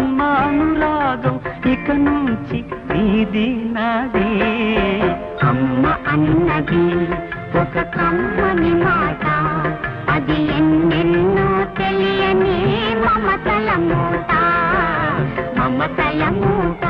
జన్మానురాగం ఇక నుంచి నీది నాది. అమ్మ అన్నది ఒక కమ్మని మాట, అది ఎన్నెన్నో తెలియని మమతల మూట, మమతల మూట.